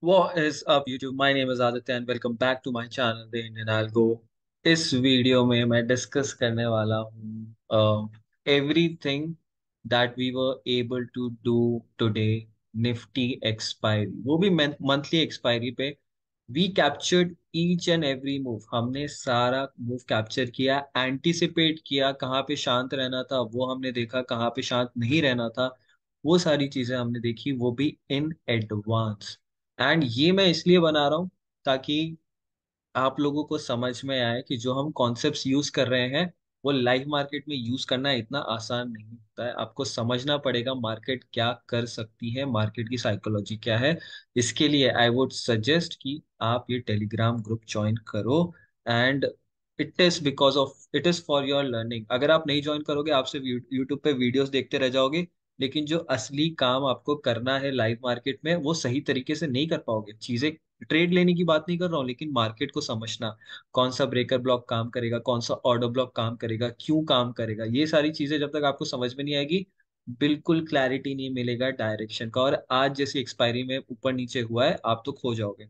What is up YouTube? My name is Aditya and welcome back to my channel The Indian Algo. इस video में मैं discuss करने वाला हूँ everything that we were able to do today Nifty expiry, वो भी monthly expiry पे। We captured each and every move, हमने सारा मूव कैप्चर किया, एंटिसिपेट किया कहाँ पे शांत रहना था वो हमने देखा, कहाँ पे शांत नहीं रहना था वो सारी चीजें हमने देखी, वो भी इन एडवांस। एंड ये मैं इसलिए बना रहा हूँ ताकि आप लोगों को समझ में आए कि जो हम कॉन्सेप्ट्स यूज कर रहे हैं वो लाइव मार्केट में यूज करना इतना आसान नहीं होता है। आपको समझना पड़ेगा मार्केट क्या कर सकती है, मार्केट की साइकोलॉजी क्या है। इसके लिए आई वुड सजेस्ट कि आप ये टेलीग्राम ग्रुप ज्वाइन करो। And it is for your learning. अगर आप नहीं ज्वाइन करोगे आप सिर्फ यूट्यूब पे वीडियोस देखते रह जाओगे, लेकिन जो असली काम आपको करना है लाइव मार्केट में वो सही तरीके से नहीं कर पाओगे। चीजें, ट्रेड लेने की बात नहीं कर रहा हूँ, लेकिन मार्केट को समझना, कौन सा ब्रेकर ब्लॉक काम करेगा, कौन सा ऑर्डर ब्लॉक काम करेगा, क्यों काम करेगा, ये सारी चीजें जब तक आपको समझ में नहीं आएगी बिल्कुल क्लैरिटी नहीं मिलेगा डायरेक्शन का। और आज जैसी एक्सपायरी में ऊपर नीचे हुआ है आप तो खो जाओगे।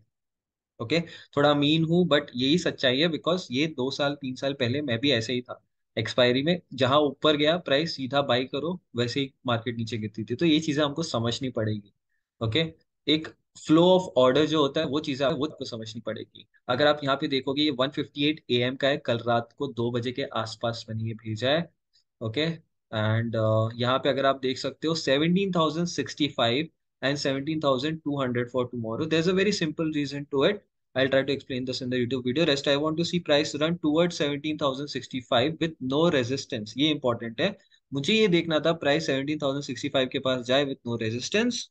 ओके, थोड़ा मीन हूं बट यही सच्चाई है, बिकॉज ये 2 साल 3 साल पहले मैं भी ऐसे ही था। एक्सपायरी में जहां ऊपर गया प्राइस सीधा बाई करो, वैसे ही मार्केट नीचे गिरती थी। तो ये चीजें हमको समझनी पड़ेगी। ओके, एक फ्लो ऑफ ऑर्डर जो होता है वो चीजें वो आपको समझनी पड़ेगी। अगर आप यहाँ पे देखोगे ये 1:58 AM का है, कल रात को 2 बजे के आसपास मैंने ये भेजा है। ओके, एंड यहाँ पे अगर आप देख सकते हो 17,065 and 17,200 for tomorrow. There's a very simple reason to it. I'll try to explain this in the YouTube video. Rest, I want to see price run towards 17,065 with no resistance. ये important है। मुझे ये देखना था price 17,065 के पास जाए with no resistance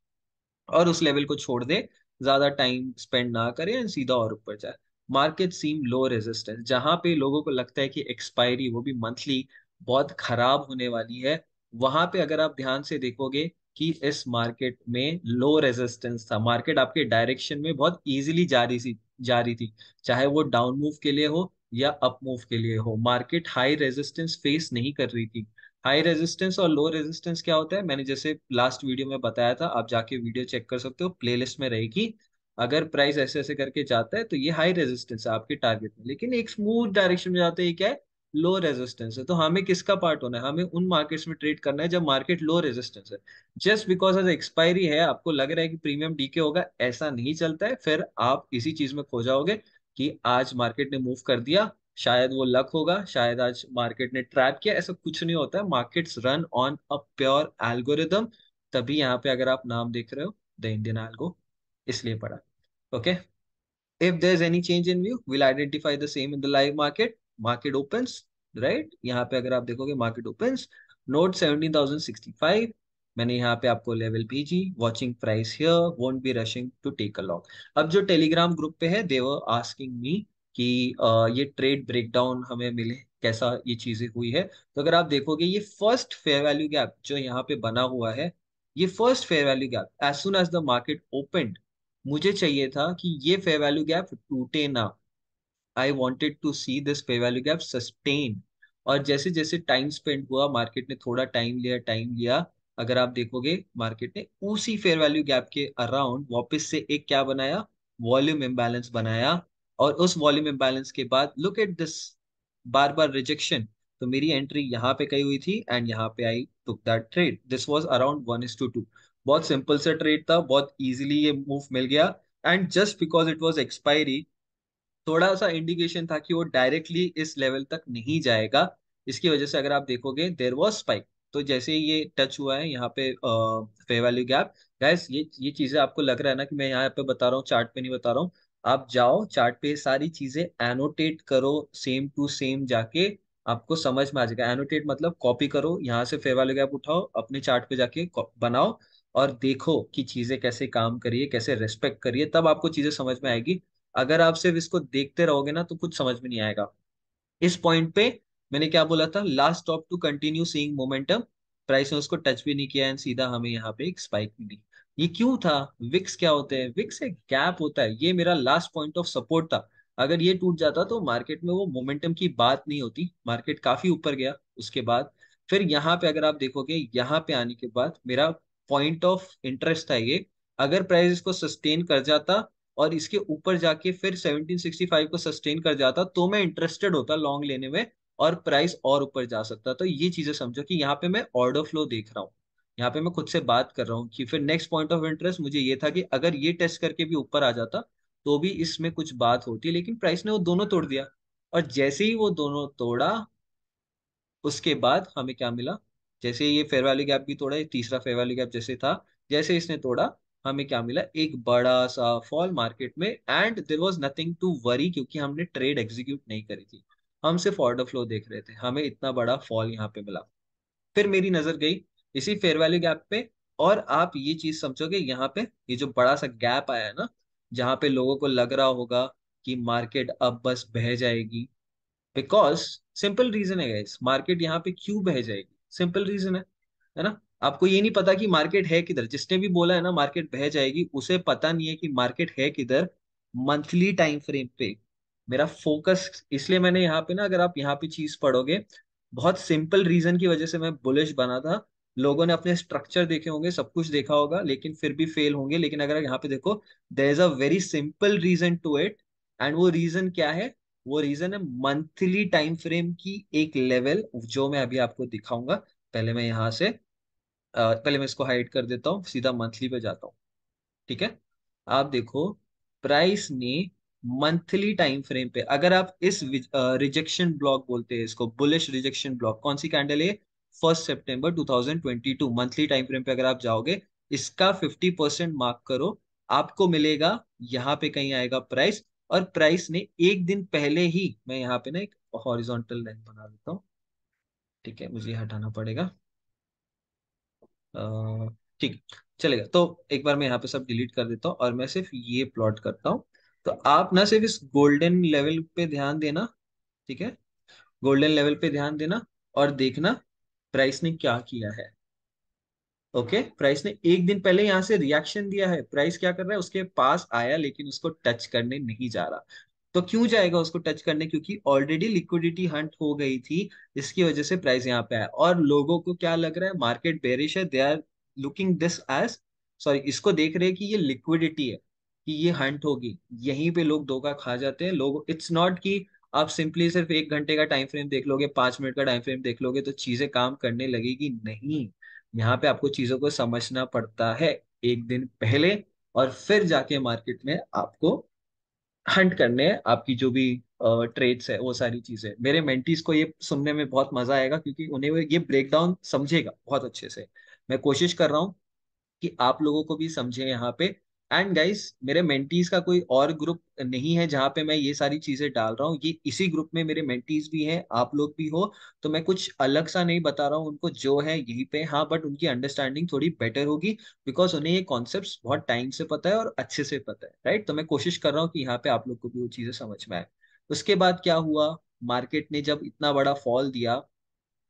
और उस लेवल को छोड़ दे, ज्यादा टाइम स्पेंड ना करे एंड सीधा और ऊपर जाए। मार्केट सीम लो रेजिस्टेंस, जहां पे लोगों को लगता है कि एक्सपायरी वो भी मंथली बहुत खराब होने वाली है, वहां पे अगर आप ध्यान से देखोगे कि इस मार्केट में लो रेजिस्टेंस था। मार्केट आपके डायरेक्शन में बहुत इजीली जा रही थी, चाहे वो डाउन मूव के लिए हो या अप मूव के लिए हो। मार्केट हाई रेजिस्टेंस फेस नहीं कर रही थी। हाई रेजिस्टेंस और लो रेजिस्टेंस क्या होता है, मैंने जैसे लास्ट वीडियो में बताया था, आप जाके वीडियो चेक कर सकते हो, प्लेलिस्ट में रहेगी। अगर प्राइस ऐसे ऐसे करके जाता है तो ये हाई रेजिस्टेंस है आपके टारगेट में, लेकिन एक स्मूथ डायरेक्शन में जाते ही क्या है, लो रेजिस्टेंस है। तो हमें किसका पार्ट होना है, हमें उन मार्केट्स में ट्रेड करना है जब मार्केट लो रेजिस्टेंस है। जस्ट बिकॉज आज एक्सपायरी है आपको लग रहा है कि प्रीमियम डीके होगा, ऐसा नहीं चलता है। फिर आप इसी चीज में खो जाओगे कि आज मार्केट ने मूव कर दिया, शायद वो लक होगा, शायद आज मार्केट ने ट्रैप किया। ऐसा कुछ नहीं होता है, markets run on a pure algorithm. तभी यहाँ पे अगर आप नाम देख रहे हो द इंडियन एल्गो, इसलिए पढ़ा। Okay, if there's any change in view we'll identify the same in the live market. Market opens, right? यहाँ पे अगर आप देखोगे मार्केट opens नोट 17,065, मैंने यहाँ पे आपको लेवल भेजी, watching price here, won't be rushing to take a long. अब जो टेलीग्राम ग्रुप पे है, दे वर आस्किंग मी कि ये ट्रेड ब्रेकडाउन हमें मिले, कैसा ये चीजें हुई है। तो अगर आप देखोगे ये फर्स्ट फेयर वैल्यू गैप जो यहाँ पे बना हुआ है, ये first fair value gap as soon as the market open, मुझे चाहिए था कि ये फेयर वैल्यू गैप टूटे ना। I wanted to see this fair value gap sustain. और जैसे जैसे टाइम स्पेंड हुआ, मार्केट ने थोड़ा टाइम लिया, अगर आप देखोगे मार्केट ने उसी फेयर वैल्यू गैप के अराउंड वापस से एक क्या बनाया, वॉल्यूम इम्बैलेंस बनाया। और उस वॉल्यूम इम्बैलेंस के बाद look at this, bar bar rejection. तो मेरी एंट्री यहाँ पे कही हुई थी एंड यहाँ पे I took that trade. This was around 1:2। बहुत सिंपल सा ट्रेड था, बहुत इजीली ये मूव मिल गया। And just because it was expiry, थोड़ा सा इंडिकेशन था कि वो डायरेक्टली इस लेवल तक नहीं जाएगा। इसकी वजह से अगर आप देखोगे देयर वाज स्पाइक। तो जैसे ही ये टच हुआ है यहाँ पे फेयर वैल्यू गैप, गाइस ये चीजें आपको लग रहा है ना कि मैं यहाँ पे बता रहा हूँ, चार्ट पे नहीं बता रहा हूँ। आप जाओ चार्ट पे सारी चीजें एनोटेट करो, सेम टू सेम जाके आपको समझ में आ जाएगा। एनोटेट मतलब कॉपी करो, यहाँ से फेयर वैल्यू गैप उठाओ, अपने चार्ट पे जाके बनाओ और देखो कि चीजें कैसे काम करिए, कैसे रेस्पेक्ट करिए, तब आपको चीजें समझ में आएगी। अगर आप सिर्फ इसको देखते रहोगे ना तो कुछ समझ में नहीं आएगा। इस पॉइंट पे मैंने क्या बोला था, last stop to continue seeing momentum. Price ने उसको टच भी नहीं किया एंड सीधा हमें यहाँ पे एक स्पाइक मिली। ये क्यों था? विक्स क्या होते हैं? विक्स एक गैप होता है, ये मेरा लास्ट पॉइंट ऑफ सपोर्ट था। अगर ये टूट जाता तो मार्केट में वो मोमेंटम की बात नहीं होती, मार्केट काफी ऊपर गया उसके बाद। फिर यहाँ पे अगर आप देखोगे, यहाँ पे आने के बाद मेरा पॉइंट ऑफ इंटरेस्ट था ये। अगर प्राइस इसको सस्टेन कर जाता और इसके ऊपर जाके फिर 1765 को सस्टेन कर जाता तो मैं इंटरेस्टेड होता लॉन्ग लेने में, और प्राइस और ऊपर जा सकता। तो ये चीजें समझो कि यहाँ पे मैं ऑर्डर फ्लो देख रहा हूँ, यहाँ पे मैं खुद से बात कर रहा हूँ कि फिर नेक्स्ट पॉइंट ऑफ इंटरेस्ट मुझे ये था कि अगर ये टेस्ट करके भी ऊपर आ जाता तो भी इसमें कुछ बात होती, लेकिन प्राइस ने वो दोनों तोड़ दिया। और जैसे ही वो दोनों तोड़ा, उसके बाद हमें क्या मिला, जैसे ये फेयर वैल्यू गैप भी तोड़ा, ये तीसरा फेयर वैल्यू गैप जैसे था, जैसे इसने तोड़ा, हमें क्या मिला, एक बड़ा सा फॉल मार्केट में। And there was nothing to worry, क्योंकि हमने ट्रेड एग्जीक्यूट नहीं करी थी, हम सिर्फ ऑर्डर फ्लो देख रहे थे, हमें इतना बड़ा फॉल यहाँ पे मिला। फिर मेरी नजर गई इसी फेयर वैल्यू गैप पे, और आप ये चीज समझोगे यहाँ पे ये जो बड़ा सा गैप आया है ना, जहाँ पे लोगों को लग रहा होगा कि मार्केट अब बस बह जाएगी, बिकॉज सिंपल रीजन है गाइस, मार्केट यहाँ पे क्यों बह जाएगी, सिंपल रीजन है ना। आपको ये नहीं पता कि मार्केट है किधर, जिसने भी बोला है ना मार्केट बह जाएगी, उसे पता नहीं है कि मार्केट है किधर मंथली टाइम फ्रेम पे। मेरा फोकस इसलिए मैंने यहाँ पे ना, अगर आप यहाँ पे चीज पढ़ोगे, बहुत सिंपल रीजन की वजह से मैं बुलिश बना था। लोगों ने अपने स्ट्रक्चर देखे होंगे, सब कुछ देखा होगा, लेकिन फिर भी फेल होंगे। लेकिन अगर यहाँ पे देखो, there is a very simple reason to it. And वो रीजन क्या है, वो रीजन है मंथली टाइम फ्रेम की एक लेवल, जो मैं अभी आपको दिखाऊंगा। पहले मैं यहाँ से पहले मैं इसको हाइड कर देता हूँ, सीधा मंथली पे जाता हूँ। ठीक है, आप देखो, प्राइस ने मंथली टाइम फ्रेम पे, अगर आप इस रिजेक्शन ब्लॉक बोलते हैं इसको, बुलिश रिजेक्शन ब्लॉक, कौन सी कैंडल है, 1 सितंबर 2022, मंथली टाइम फ्रेम पे अगर आप जाओगे, इसका 50% मार्क करो, आपको मिलेगा यहाँ पे कहीं आएगा प्राइस। और प्राइस ने एक दिन पहले ही, मैं यहाँ पे ना एक हॉरिजॉन्टल लाइन बना देता हूँ, ठीक है, मुझे ये हटाना पड़ेगा। अ, ठीक, चलेगा। तो एक बार मैं यहाँ पे सब डिलीट कर देता हूँ और मैं सिर्फ ये प्लॉट करता हूँ। तो आप ना सिर्फ इस गोल्डन लेवल पे ध्यान देना, ठीक है, गोल्डन लेवल पे ध्यान देना, और देखना प्राइस ने क्या किया है। ओके, प्राइस ने एक दिन पहले यहाँ से रिएक्शन दिया है, प्राइस क्या कर रहा है, उसके पास आया लेकिन उसको टच करने नहीं जा रहा। तो क्यों जाएगा उसको टच करने, क्योंकि ऑलरेडी लिक्विडिटी हंट हो गई थी, इसकी वजह से प्राइस यहाँ पे आया। और लोगों को क्या लग रहा है, मार्केट बेरिश है, they are looking this as, sorry, इसको देख रहे हैं कि ये लिक्विडिटी है, कि ये हंट होगी। यहीं पे लोग धोखा खा जाते हैं। लोग, इट्स नॉट कि आप सिंपली सिर्फ 1 घंटे का टाइम फ्रेम देख लोगे, 5 मिनट का टाइम फ्रेम देख लोगे तो चीजें काम करने लगेगी, नहीं। यहाँ पे आपको चीजों को समझना पड़ता है एक दिन पहले, और फिर जाके मार्केट में आपको हंट करने हैं आपकी जो भी ट्रेड्स है, वो सारी चीजें। मेरे मेंटीज को ये सुनने में बहुत मजा आएगा, क्योंकि उन्हें वो ये ब्रेकडाउन समझेगा बहुत अच्छे से। मैं कोशिश कर रहा हूँ कि आप लोगों को भी समझे यहाँ पे। एंड गाइस, मेरे मेंटीज का कोई और ग्रुप नहीं है जहाँ पे मैं ये सारी चीजें डाल रहा हूँ, ये इसी ग्रुप में मेरे मेंटीज भी हैं, आप लोग भी हो। तो मैं कुछ अलग सा नहीं बता रहा हूँ उनको, जो है यहीं पे, हाँ, बट उनकी अंडरस्टैंडिंग थोड़ी बेटर होगी, बिकॉज उन्हें ये कॉन्सेप्ट्स बहुत टाइम से पता है और अच्छे से पता है, राइट। तो मैं कोशिश कर रहा हूँ कि यहाँ पे आप लोग को भी वो चीजें समझ में आए। उसके बाद क्या हुआ, मार्केट ने जब इतना बड़ा फॉल दिया,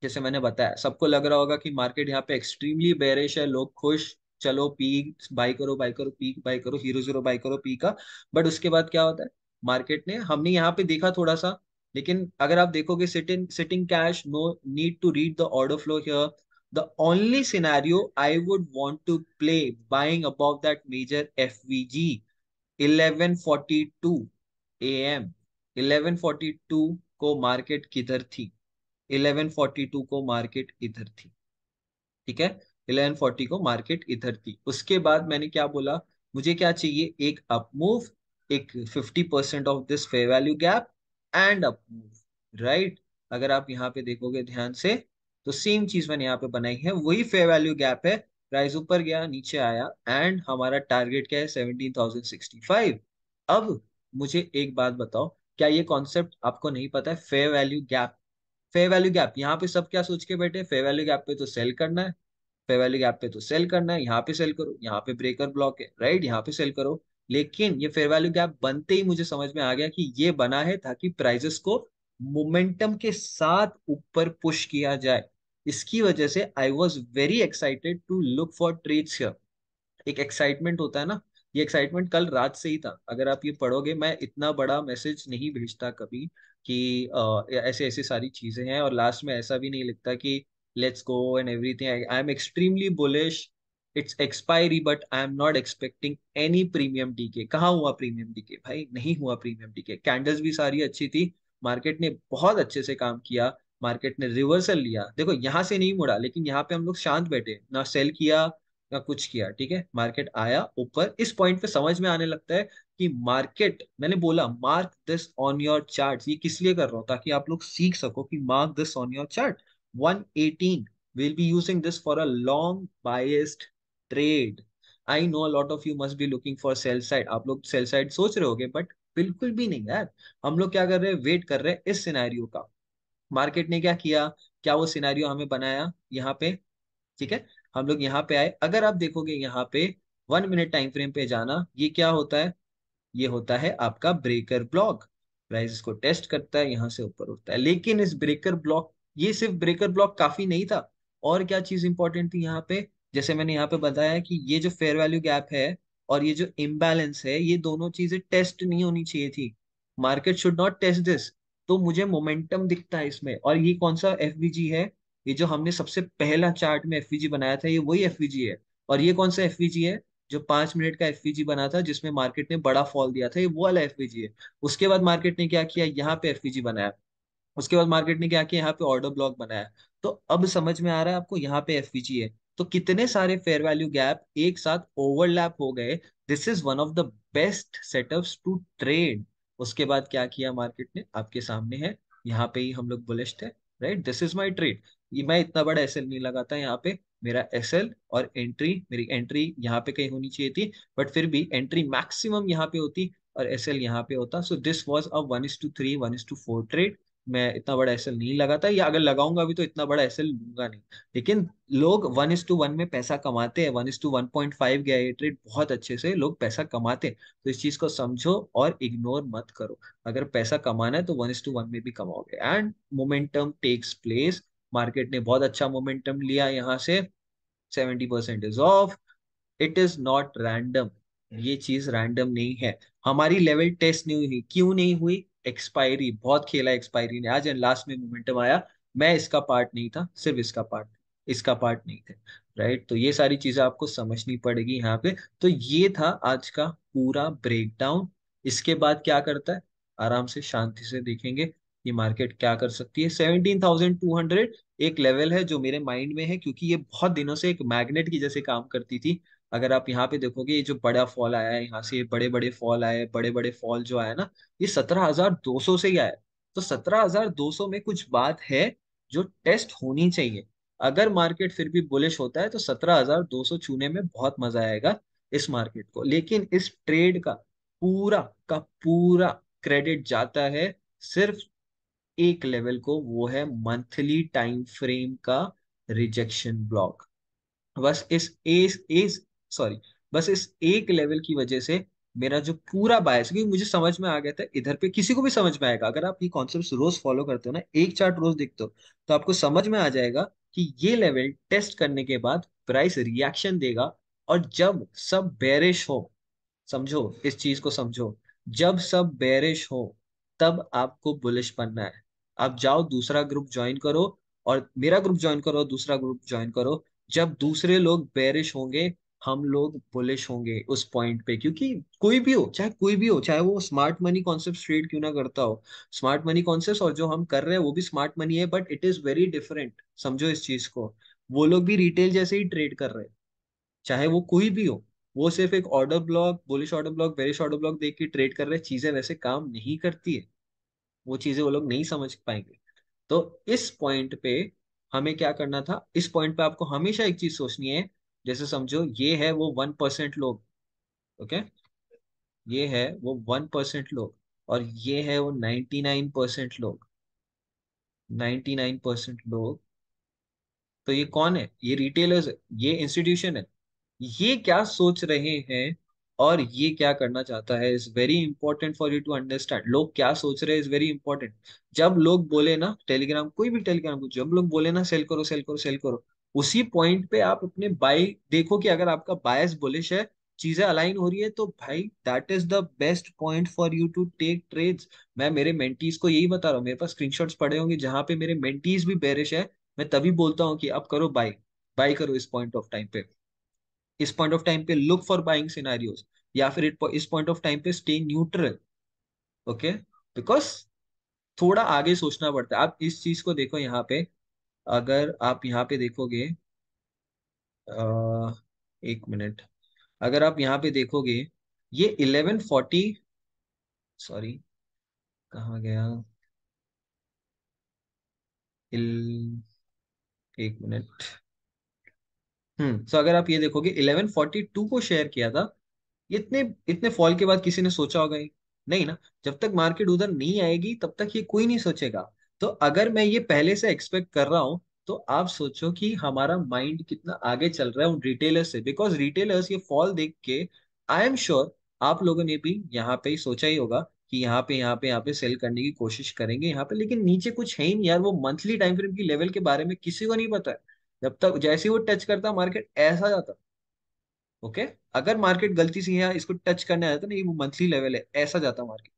जैसे मैंने बताया, सबको लग रहा होगा कि मार्केट यहाँ पे एक्सट्रीमली बेरिश है, लोग खुश, चलो पी बाई करो, बाई करो, पी बाई करो, हीरो जीरो बाई करो, पी का। बट उसके बाद क्या होता है, मार्केट ने, हमने यहाँ पे देखा थोड़ा सा, लेकिन अगर आप देखोगे, sitting cash, no need to read the order flow here. The only scenario I would want to play, buying above that major FVG, 11:42 AM, 11:42 को मार्केट किधर थी, 11:42 को मार्केट इधर थी, ठीक है, 11:40 को मार्केट इधर थी। उसके बाद मैंने क्या बोला, मुझे क्या चाहिए, एक अप मूव, एक 50% of this fair value gap, and up move, right. अगर आप यहाँ पे देखोगे ध्यान से, तो सेम चीज मैंने यहाँ पे बनाई है, वही फेयर वैल्यू गैप है। प्राइस ऊपर गया, नीचे आया, एंड हमारा टारगेट क्या है, 17,065। अब मुझे एक बात बताओ, क्या ये कॉन्सेप्ट आपको नहीं पता है, fair value gap. Fair value gap, यहाँ पे सब क्या सोच के बैठे, फेयर वैल्यू गैप पे तो सेल करना है, फेयर वैल्यू गैप पे तो सेल करना है, यहाँ पे सेल करो, यहाँ पे ब्रेकर ब्लॉक है, राइट, यहाँ पे सेल करो। लेकिन ये फेयर वैल्यू गैप बनते ही मुझे समझ में आ गया कि ये बना है ताकि प्राइजेस को मोमेंटम के साथ ऊपर पुश किया जाए। इसकी वजह से I was very excited to look for trades here. एक एक्साइटमेंट होता है ना, ये एक्साइटमेंट कल रात से ही था। अगर आप ये पढ़ोगे, मैं इतना बड़ा मैसेज नहीं भेजता कभी कि ऐसे ऐसे सारी चीजें हैं, और लास्ट में ऐसा भी नहीं लिखता कि let's go and everything. I am extremely bullish, it's expiry but I am not expecting any premium DK. कहाँ हुआ प्रीमियम डीके भाई? नहीं हुआ प्रीमियम डीके। कैंडल्स भी सारी अच्छी थी, मार्केट ने बहुत अच्छे से काम किया, मार्केट ने रिवर्सल लिया। देखो यहाँ से नहीं मुड़ा, लेकिन यहाँ पे हम लोग शांत बैठे, ना सेल किया ना कुछ किया, ठीक है। मार्केट आया ऊपर, इस पॉइंट पे समझ में आने लगता है कि मार्केट, मैंने बोला mark this on your chart. ये किस लिए कर रहा हूँ? ताकि आप लोग सीख सको कि mark this on your chart. 118, we'll be using this for a long biased trade. I know a lot of you must be looking for sell side, आप लोग सेल साइड सोच रहे होगे, बट बिल्कुल भी नहीं यार। हम लोग क्या कर रहे हैं? वेट कर रहे हैं इस सिनेरियो का। मार्केट ने क्या किया? क्या वो सिनेरियो हमें बनाया यहाँ पे? ठीक है, हम लोग यहाँ पे आए। अगर आप देखोगे यहाँ पे 1 मिनट टाइम फ्रेम पे जाना, ये क्या होता है? ये होता है आपका ब्रेकर ब्लॉक। प्राइस इसको टेस्ट करता है, यहाँ से ऊपर उठता है। लेकिन इस ब्रेकर ब्लॉक, ये सिर्फ ब्रेकर ब्लॉक काफी नहीं था, और क्या चीज इंपॉर्टेंट थी यहाँ पे? जैसे मैंने यहाँ पे बताया कि ये जो फेयर वैल्यू गैप है और ये जो इम्बैलेंस है, ये दोनों चीजें टेस्ट नहीं होनी चाहिए थी। Market should not test this. तो मुझे मोमेंटम दिखता है इसमें। और ये कौन सा एफवीजी है? ये जो हमने सबसे पहला चार्ट में एफवीजी बनाया था, ये वही एफवीजी है। और ये कौन सा एफवीजी है? जो 5 मिनट का एफवीजी बना था, जिसमें मार्केट ने बड़ा फॉल दिया था, ये वो वाला एफवीजी है। उसके बाद मार्केट ने क्या किया? यहाँ पे एफवीजी बनाया। उसके बाद मार्केट ने क्या किया? यहाँ पे ऑर्डर ब्लॉक बनाया। तो अब समझ में आ रहा है आपको, यहाँ पे एफवीजी है। तो कितने सारे फेयर वैल्यू गैप एक साथ ओवरलैप हो गए। This is one of the best setups to trade. उसके बाद क्या किया मार्केट ने? आपके सामने है, यहाँ पे ही हम लोग बुलिश थे, right. This is my trade. ये मैं इतना बड़ा एसएल नहीं लगाता यहाँ पे। मेरा एसएल और एंट्री, मेरी एंट्री यहाँ पे कहीं होनी चाहिए थी, बट फिर भी एंट्री मैक्सिमम यहाँ पे होती और एसएल यहाँ पे होता। So this was a 1:3 1:4 trade. मैं इतना बड़ा एसएल नहीं लगाता, या अगर लगाऊंगा भी तो इतना बड़ा एसएल लूंगा नहीं। लेकिन लोग 1:1 में पैसा कमाते हैं। 1:1.5 गया ये ट्रेड, बहुत अच्छे से लोग पैसा कमाते हैं। तो इस चीज को समझो और इग्नोर मत करो। अगर पैसा कमाना है तो 1:1 में भी कमाओगे। And momentum takes place. Market ने बहुत अच्छा मोमेंटम लिया यहाँ से। 70% is off. It is not random. ये चीज रैंडम नहीं है। हमारी लेवल टेस्ट नहीं हुई। क्यों नहीं हुई? एक्सपायरी बहुत खेला एक्सपायरी ने आज, एंड लास्ट में मोमेंटम आया। मैं इसका पार्ट नहीं था, सिर्फ इसका पार्ट, इसका पार्ट नहीं थे, राइट। तो ये सारी चीजें आपको समझनी पड़ेगी यहाँ पे। तो ये था आज का पूरा ब्रेकडाउन। इसके बाद क्या करता है? आराम से शांति से देखेंगे ये मार्केट क्या कर सकती है। 17,200 एक लेवल है जो मेरे माइंड में है, क्योंकि ये बहुत दिनों से एक मैग्नेट की जैसे काम करती थी। अगर आप यहाँ पे देखोगे, ये जो बड़ा फॉल आया है यहाँ से, ये बड़े बड़े फॉल आए, बड़े बड़े फॉल जो आया ना, ये 17,200 से ही आया। तो 17,200 में कुछ बात है जो टेस्ट होनी चाहिए। अगर मार्केट फिर भी बुलिश होता है तो 17,200 छूने में बहुत मजा आएगा इस मार्केट को। लेकिन इस ट्रेड का पूरा क्रेडिट जाता है सिर्फ एक लेवल को, वो है मंथली टाइम फ्रेम का रिजेक्शन ब्लॉक। बस इस सॉरी बस इस एक लेवल की वजह से मेरा जो पूरा बायस, क्योंकि मुझे समझ में आ गया था इधर पे, किसी को भी समझ में आएगा अगर आप ये कॉन्सेप्ट रोज फॉलो करते हो ना, एक चार्ट रोज देखते हो, तो आपको समझ में आ जाएगा कि ये लेवल टेस्ट करने के बाद प्राइस रिएक्शन देगा। और जब सब बेरिश हो, समझो इस चीज को समझो, जब सब बेरिश हो तब आपको बुलिश बनना है। आप जाओ दूसरा ग्रुप ज्वाइन करो, और मेरा ग्रुप ज्वाइन करो, दूसरा ग्रुप ज्वाइन करो। जब दूसरे लोग बेरिश होंगे, हम लोग बुलिश होंगे उस पॉइंट पे। क्योंकि कोई भी हो, चाहे कोई भी हो, चाहे वो स्मार्ट मनी कॉन्सेप्ट ट्रेड क्यों ना करता हो, स्मार्ट मनी कॉन्सेप्ट और जो हम कर रहे हैं वो भी स्मार्ट मनी है, but it is very different. समझो इस चीज को। वो लोग भी रिटेल जैसे ही ट्रेड कर रहे हैं, चाहे वो कोई भी हो। वो सिर्फ एक order block, bullish order block, bearish order block देख के ट्रेड कर रहे हैं। चीजें वैसे काम नहीं करती है, वो चीजें वो लोग नहीं समझ पाएंगे। तो इस पॉइंट पे हमें क्या करना था? इस पॉइंट पे आपको हमेशा एक चीज सोचनी है। जैसे समझो ये है वो 1% लोग, ओके, ये है वो 1% लोग, और ये है वो 99% लोग। 99% लोग। तो ये कौन है? ये रिटेलर्स है, ये इंस्टीट्यूशन है। ये क्या सोच रहे हैं और ये क्या करना चाहता है is very important for you to understand. लोग क्या सोच रहे हैं इज वेरी इंपॉर्टेंट। जब लोग बोले ना टेलीग्राम, कोई भी टेलीग्राम को, जब लोग बोले ना सेल करो सेल करो सेल करो, उसी पॉइंट पे आप अपने बाय देखो कि अगर आपका बायस बुलिश है, चीजें अलाइन हो रही है, तो भाई that is the best point for you to take trades. मैं मेरे मेंटीज को यही बता रहा हूँ, मेरे पास स्क्रीनशॉट्स पड़े होंगे जहां पे मेरे मेंटीज भी बेरिश है, मैं तभी बोलता हूँ कि अब करो बाय, बाय करो इस पॉइंट ऑफ टाइम पे। इस पॉइंट ऑफ टाइम पे लुक फॉर बाइंग सिनारियोज, या फिर इस पॉइंट ऑफ टाइम पे स्टे न्यूट्रल। ओके, बिकॉज थोड़ा आगे सोचना पड़ता है। आप इस चीज को देखो यहाँ पे, अगर आप यहाँ पे देखोगे, एक मिनट, अगर आप यहाँ पे देखोगे, ये 1140, सॉरी कहाँ गया, इल, एक मिनट। सो अगर आप ये देखोगे 1142 को शेयर किया था, ये इतने इतने फॉल के बाद किसी ने सोचा होगा ही नहीं ना। जब तक मार्केट उधर नहीं आएगी तब तक ये कोई नहीं सोचेगा। तो अगर मैं ये पहले से एक्सपेक्ट कर रहा हूं, तो आप सोचो कि हमारा माइंड कितना आगे चल रहा है उन रिटेलर्स से, बिकॉज रिटेलर्स ये फॉल देख के, आई एम श्योर आप लोगों ने भी यहाँ पे ही सोचा ही होगा कि यहाँ पे सेल करने की कोशिश करेंगे यहाँ पे, लेकिन नीचे कुछ है ही नहीं यार। वो मंथली टाइम फ्रेम की लेवल के बारे में किसी को नहीं पता है। जब तक जैसे ही वो टच करता मार्केट ऐसा जाता। ओके, अगर मार्केट गलती से यहाँ इसको टच करने आया था ना, ये वो मंथली लेवल है, ऐसा जाता मार्केट,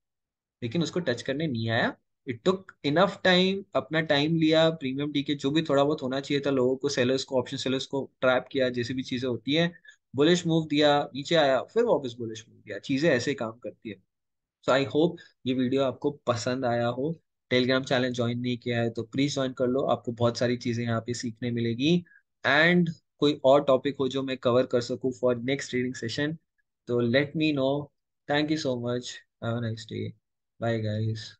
लेकिन उसको टच करने नहीं आया। इट टुक इनफ टाइम, अपना टाइम लिया, प्रीमियम डीके जो भी थोड़ा बहुत होना चाहिए था, लोगों को, सेलर्स को, ऑप्शन सेलर्स को ट्रैप किया, जैसी भी चीजें होती हैं। बुलिश मूव दिया, नीचे आया, फिर वापस बुलिश मूव दिया, चीजें ऐसे काम करती है। सो आई होप ये वीडियो आपको पसंद आया हो। टेलीग्राम चैनल ज्वाइन नहीं किया है तो प्लीज ज्वाइन कर लो, आपको बहुत सारी चीजें यहाँ पे सीखने मिलेगी। एंड कोई और टॉपिक हो जो मैं कवर कर सकूँ फॉर नेक्स्ट रीडिंग सेशन, तो let me know. Thank you so much, have a nice day, bye guys.